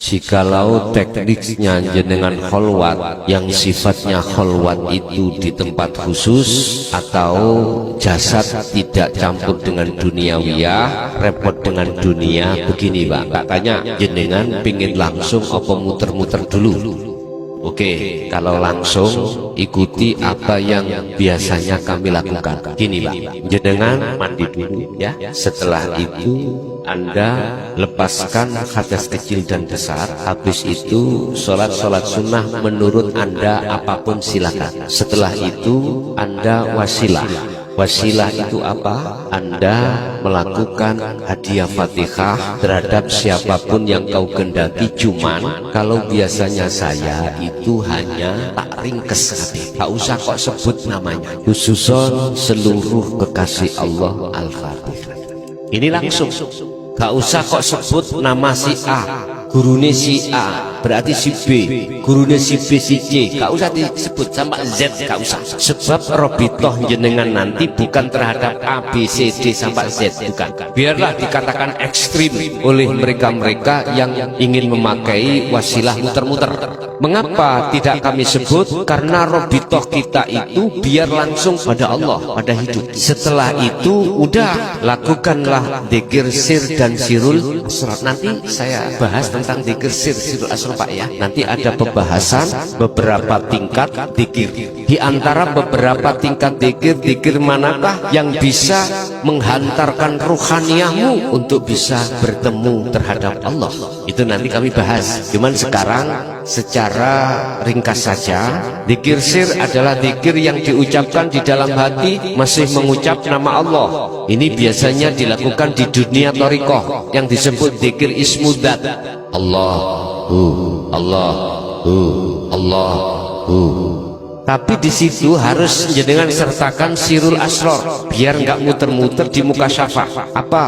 Jikalau tekniknya jenengan kholwat yang sifatnya kholwat itu di tempat khusus atau jasad tidak campur dengan duniawiyah, repot dengan dunia, begini Pak, katanya jenengan pingin langsung apa muter-muter dulu? Oke, kalau langsung ikuti apa yang biasanya kami lakukan. Gini Pak, jenengan mandi dulu ya. Setelah itu Anda lepaskan hadas kecil dan besar. Habis itu sholat sunnah menurut Anda apapun silakan. Setelah itu Anda wasilah. Wasilah itu apa? Anda melakukan hadiah Fatihah terhadap siapapun yang kau kendaki. Cuman kalau biasanya saya itu hanya tak ringkes, tak usah kok sebut namanya, khususon seluruh kekasih Allah Al-Fatihah. Ini langsung, gak usah kok sebut nama si A, gurune si A, berarti si B, gurune si B, si C, gak usah disebut sampai Z, gak usah. Sebab robitoh jenengan nanti bukan terhadap A, B, C, D sampai Z, bukan. Biarlah dikatakan ekstrim oleh mereka-mereka yang ingin memakai wasilah muter-muter. Mengapa tidak kami sebut? Karena robitoh kita itu biar langsung pada Allah, pada hidup. Setelah itu udah lakukanlah dzikir sir dan sirul asrar. Nanti saya bahas tentang dzikir sir sirul asrar Pak ya. Nanti ada pembahasan beberapa tingkat dzikir. Di antara beberapa tingkat dzikir manakah yang bisa menghantarkan ruhaniyahmu untuk bisa bertemu terhadap Allah? Itu nanti kami bahas. Cuman sekarang secara ringkas saja, dzikir sir adalah dzikir yang diucapkan di dalam hati masih mengucap nama Allah. Ini biasanya dilakukan di dunia thariqah yang disebut dzikir ismudzat. Allahu Allahu. Tapi di situ harus jenengan sertakan sirul asrar biar nggak muter-muter di muka syafa. Apa?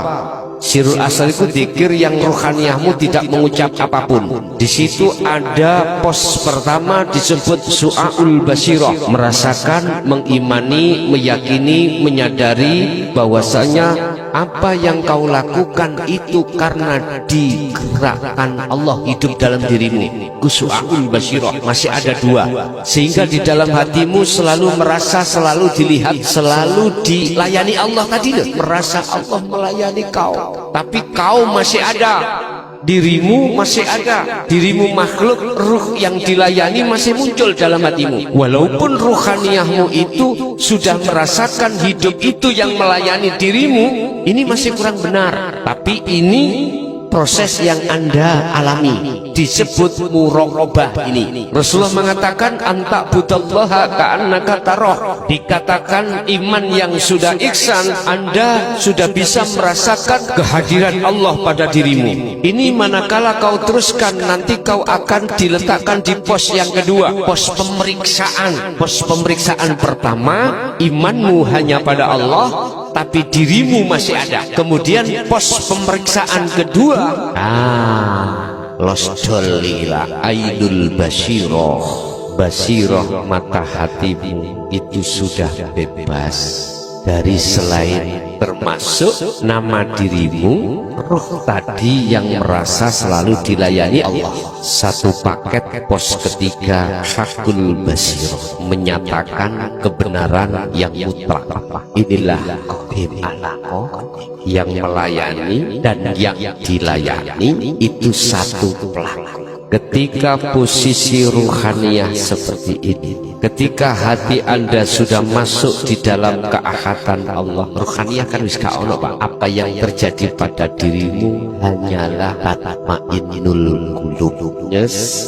Sirul asrar itu dzikir yang rohaniyahmu tidak mengucap apapun. Di situ ada pos pertama disebut su'aul basirah, merasakan, mengimani, meyakini, menyadari bahwasanya apa yang kau lakukan itu karena digerakkan Allah hidup dalam dirimu. Su'aul basirah masih ada dua, sehingga di dalam hatimu selalu merasa, selalu dilihat, selalu dilayani Allah tadi loh. Merasa Allah melayani kau, tapi kau masih ada, dirimu masih ada, dirimu makhluk, ruh yang dilayani masih muncul dalam hatimu. Walaupun ruhaniyahmu itu sudah merasakan hidup itu yang melayani dirimu, ini masih kurang benar. Tapi ini proses yang Anda alami, disebut muraqabah ini. Rasulullah mengatakan anta budallaha ka'annaka tarah. Dikatakan iman yang sudah ihsan, Anda sudah bisa merasakan kehadiran Allah pada dirimu. Ini manakala kau teruskan, nanti kau akan diletakkan di pos yang kedua, pos pemeriksaan. Pos pemeriksaan pertama, imanmu hanya pada Allah tapi dirimu masih ada. Kemudian pos pemeriksaan kedua, losdolila ainul basirah, basirah mata hatimu itu sudah bebas dari selain termasuk nama dirimu, roh tadi yang merasa selalu dilayani Allah. Satu paket pos ketiga, hakul basirah, menyatakan kebenaran yang mutlak. Inilah qadim alaqah, yang melayani dan yang dilayani itu satu pelaku. Ketika posisi ruhaniyah seperti ini, ketika hati Anda sudah masuk di dalam keahatan Allah, ruhaniyah kan wis gak ono Pak. Apa yang terjadi pada dirimu hanyalah tatmainnul qulub. Yes,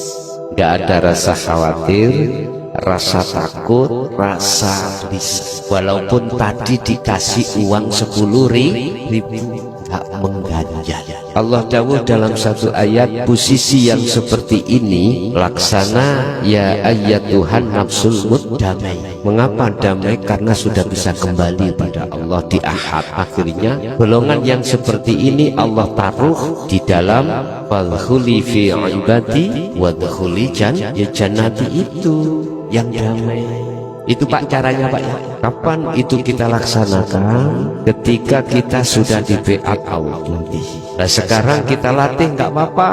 gak ada rasa khawatir, rasa takut, rasa risih. Walaupun tadi dikasih uang 10.000 tak mengganjal. Allah dawuh dalam satu ayat, posisi yang seperti ini laksana ya ayyatuhan nafsul mutdamai. Mengapa damai? Karena sudah bisa kembali pada Allah di ahad. Akhirnya golongan yang seperti ini Allah taruh di dalam fadkhuli fi ibadi wadkhuli jannati, itu yang damai. Itu Pak caranya Pak ya. Kapan itu kita laksanakan? Ketika kita sudah di beat Allah. Nah sekarang kita latih nggak apa-apa.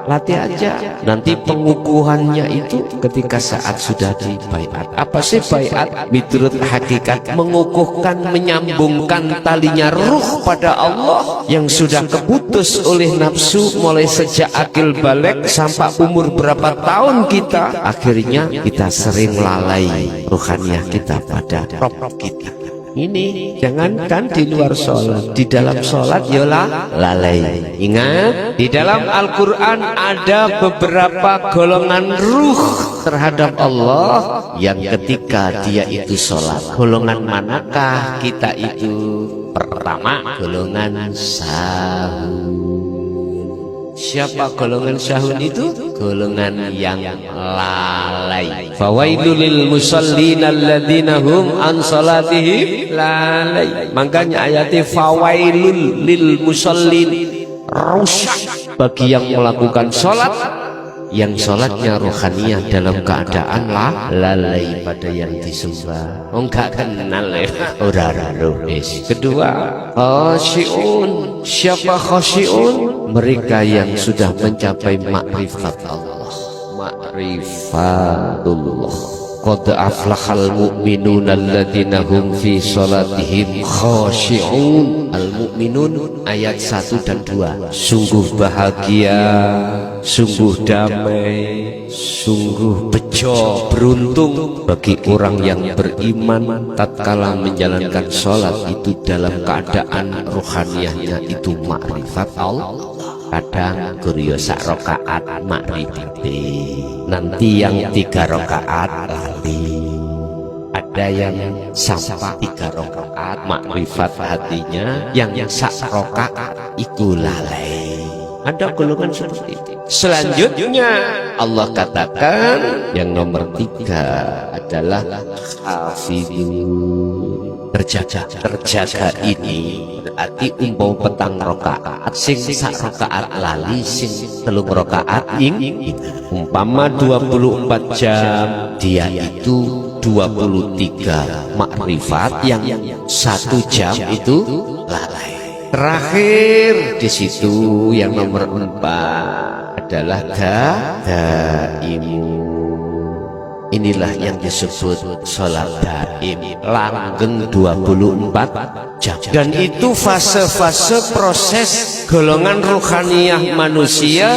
latih aja. Nanti pengukuhannya itu ketika saat sudah di baiat. Apa sih baiat? Menurut hakikat mengukuhkan, menyambungkan talinya ruh pada Allah yang sudah keputus oleh nafsu mulai sejak akil balik sampai umur berapa tahun kita, akhirnya kita sering lalai ruhaniyah kita pada Rabb kita. Ini jangankan di luar sholat, di dalam sholat yola lalai. Ingat, di dalam Al-Quran ada beberapa golongan ruh terhadap Allah yang ketika dia itu sholat. Golongan manakah kita itu? Pertama, golongan sahun. Siapa golongan sahun itu? Golongan yang lalai. Fawailul lil musallin alladzina hum an salatihim lalai. Makanya ayatnya fawailul lil musallin, rusak bagi yang melakukan sholat, yang sholatnya rohaniyah dalam keadaan lalai pada yang disembah. Oh, enggak kenal ya. Kedua, khasyi'un. Siapa khasyi'un? Mereka yang sudah mencapai makrifat Allah, makrifatullah. Qad aflahal mu'minuna alladzina hum fi salatihim khasyi'un. Al-Mu'minun ayat 1 dan 2. Sungguh bahagia, sungguh damai, sungguh bejo, beruntung bagi orang yang beriman tatkala menjalankan sholat itu dalam keadaan rohaniyahnya itu makrifat Allah. Kadang guru sak rokaat makrifat, nanti yang 3 rokaat lali. Ada yang sampai 3 rokaat makrifat hatinya, yang sak rokaat itu lalai. Ada golongan seperti itu. Selanjutnya Allah katakan yang nomor 3 adalah hafidun. Terjaga ini berarti umpama petang rokaat, sing sak rokaat lali, sing 3 rokaat umpama 24 jam, dia itu 23 makrifat, yang 1 jam itu lalai. Terakhir di situ yang nomor 4 adalah daimun. Inilah yang disebut sholat daim, langgeng 24 jam. Dan itu fase-fase proses golongan rohaniyah manusia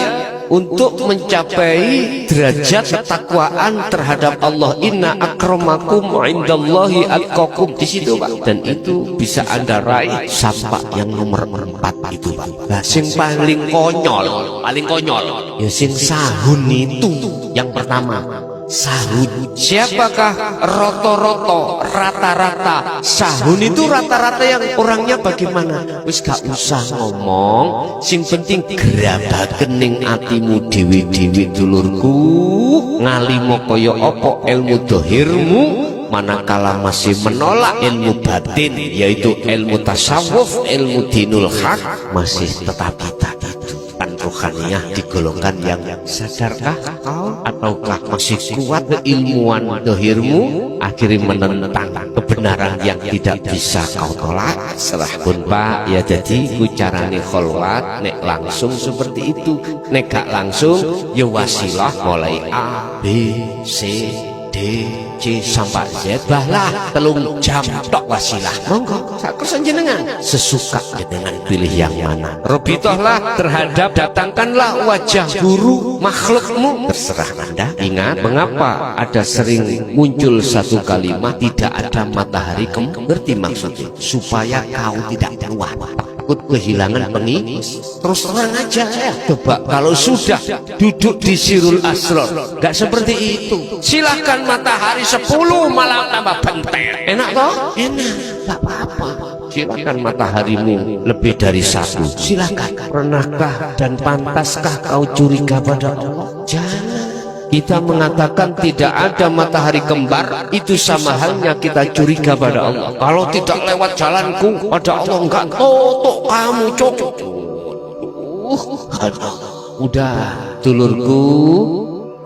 untuk mencapai derajat ketakwaan terhadap Allah. Inna akramakum indallahi atqakum. Di situ Pak. Dan itu bisa Anda raih sampai yang nomor 4 itu Pak. Nah, sing paling konyol ya sing sahun itu yang pertama. Sahun. Siapakah rata-rata sahun itu? Rata-rata yang orangnya bagaimana? Wis gak usah ngomong, sing penting gerabaken ning atimu dewi-dewi dulurku, ngalimo kaya apa ilmu dohirmu, manakala masih menolak ilmu batin, yaitu ilmu tasawuf, ilmu dinul haq, masih tetap kita rohaniyah digolongkan yang sadarkah kau, ataukah masih kuat keilmuan dohirmu akhirnya menentang kebenaran yang tidak bisa kau tolak? Serah pun Pak ya. Jadi carane kholwat nek langsung seperti itu, nek gak langsung ya wasilah mulai A B C D C sampai Z, bahlah 3 jam tok wasilah. Monggo sak kersa jenengan sesuka jenengan pilih yang mana. Robitohlah terhadap, datangkanlah wajah guru makhlukmu, terserah Anda. Ingat, mengapa ada sering muncul satu kalimat tidak ada matahari ngerti maksudnya? Supaya kau tidak keluar, takut kehilangan pengikut. Terus terang aja ya. Coba kalau sudah duduk di Sirul Asrar gak seperti itu, silahkan matahari 10 malam tambah benteng. Enak toh? Enak, gak apa-apa. Silakan mataharimu lebih dari 1, silakan. Pernahkah dan pantaskah kau curiga pada Allah? Jangan. Kita mengatakan tidak ada matahari kembar, itu sama halnya kita curiga pada Allah. Kalau tidak lewat jalanku, pada Allah enggak totok kamu cocok. Udah dulurku,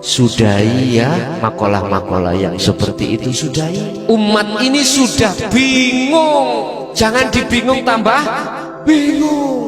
sudahi ya makalah-makalah yang seperti itu, sudahi. Umat ini sudah bingung, jangan dibingung tambah bingung.